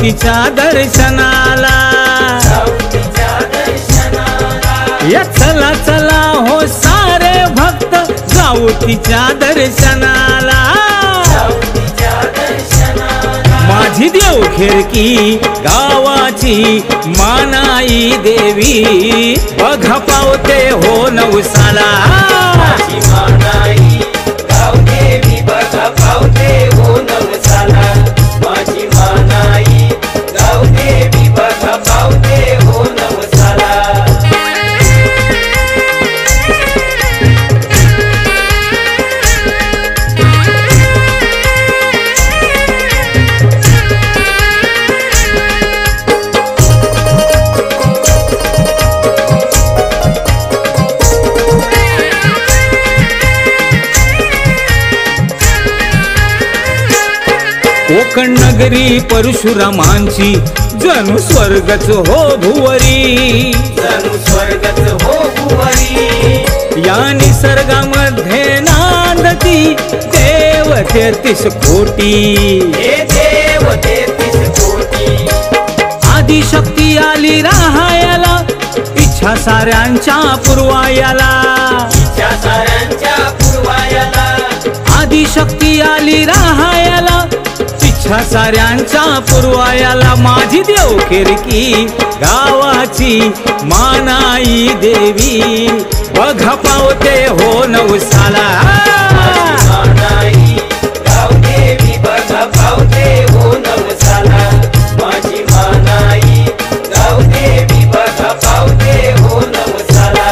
तिच्या दर्शनाला, या चला चला हो सारे भक्त जाऊ तिच्या दर्शनाला। माझी देवखेरकी गावाची मानाई देवी, बघा पावते हो नवसाला। माझी मानाई गाव देवी बघा पावते हो नवसाला। माझी मानाई गाव देवी बघा पावते हो नवसाला। कोकण नगरी परशुरामांची जणू स्वर्गच हो भुवरी, जणू स्वर्गच हो भुवरी। या निसर्गामध्ये नांदती देव 33 कोटी, हे देव 33 कोटी। आदिशक्ती आली राहायला इच्छा साऱ्यांच्या पुरवायला, इच्छा साऱ्यांच्या पुरवायला। आदिशक्ती आली राहायला इच्छा साऱ्यांच्या पुरवायला। माझी देवखेरकी गावाची मानाई देवी, बघा पावते हो नवसाला। माझी मानाई गाव देवी बघा पावते हो नवसाला। माझी मानाई गाव देवी बघा पावते हो नवसाला।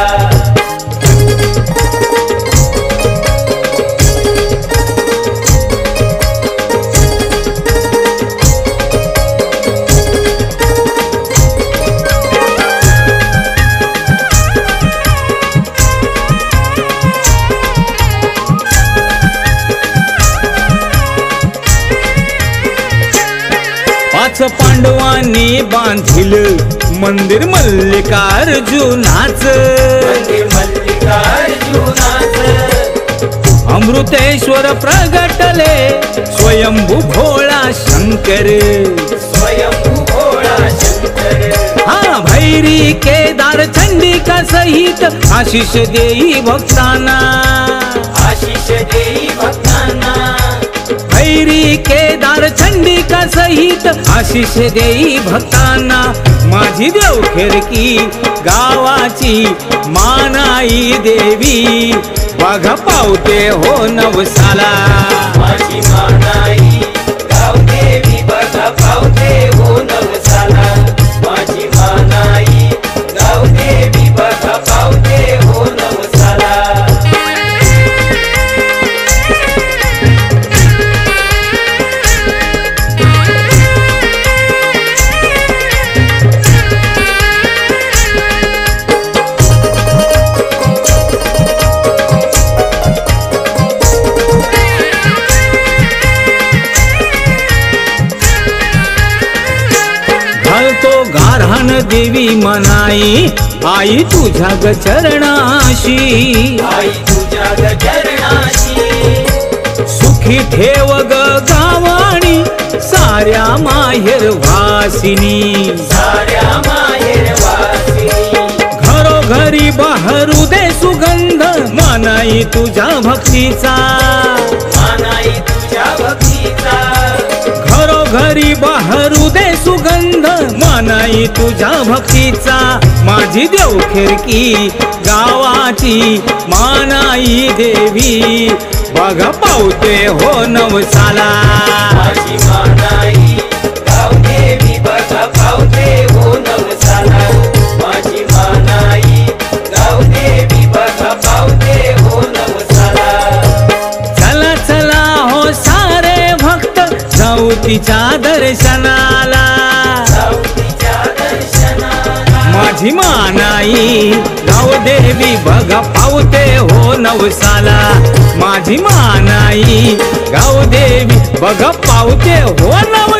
पाच पांडवांनी बांधिल मंदिर मल्लिकार्जुनाच, मंदिर मल्लिकार्जुनाच। अमृतेश्वर प्रगटले स्वयंभू भोळा शंकर, स्वयंभू भोळा शंकर। हा भैरी केदार चंडिका सहित आशीष देई भक्तांना, आशीष देई भक्तांना। भैरी केदार चंडिका सहित आशीष देई भक्तांना। माझी देवखेरकी गावाची मानाई देवी, बघा पावते हो नवसाला। माझी मानाई गाव देवी बघा पावते हो नवसाला। माझी मानाई गाव देवी बघा पावते हो नवसाला। घालतो गारहान देवी मनाई, आई तुझ्या ग चरणाशी, आई तुझ्या ग चरणाशी। सुखी ठेव ग गावाणी साऱ्या माहेर वासिनी, साऱ्या माहेर वासिनी। घरोघरी बहरू दे सुगंध मानाई तुझ्या भक्तीचा, मानाई तुझ्या भक्तीचा। घरोघरी बहरू दे सुगंध मानाई तुझ्या भक्तीचा। माझी देवखेरकी गावाची मानाई देवी, बघा पावते हो नवसाला। माझी मानाई गाव देवी बघा पावते हो नवसाला। माझी मानाई गाव देवी बघा पावते हो नवसाला। चला चला हो सारे भक्त जाऊ तिच्या दर्शनाला, जाऊ तिच्या दर्शनाला। माझी मानाई गाव देवी बघा पावते हो नवसाला। माझी मानाई गाव देवी बघा पावते हो नवसाला।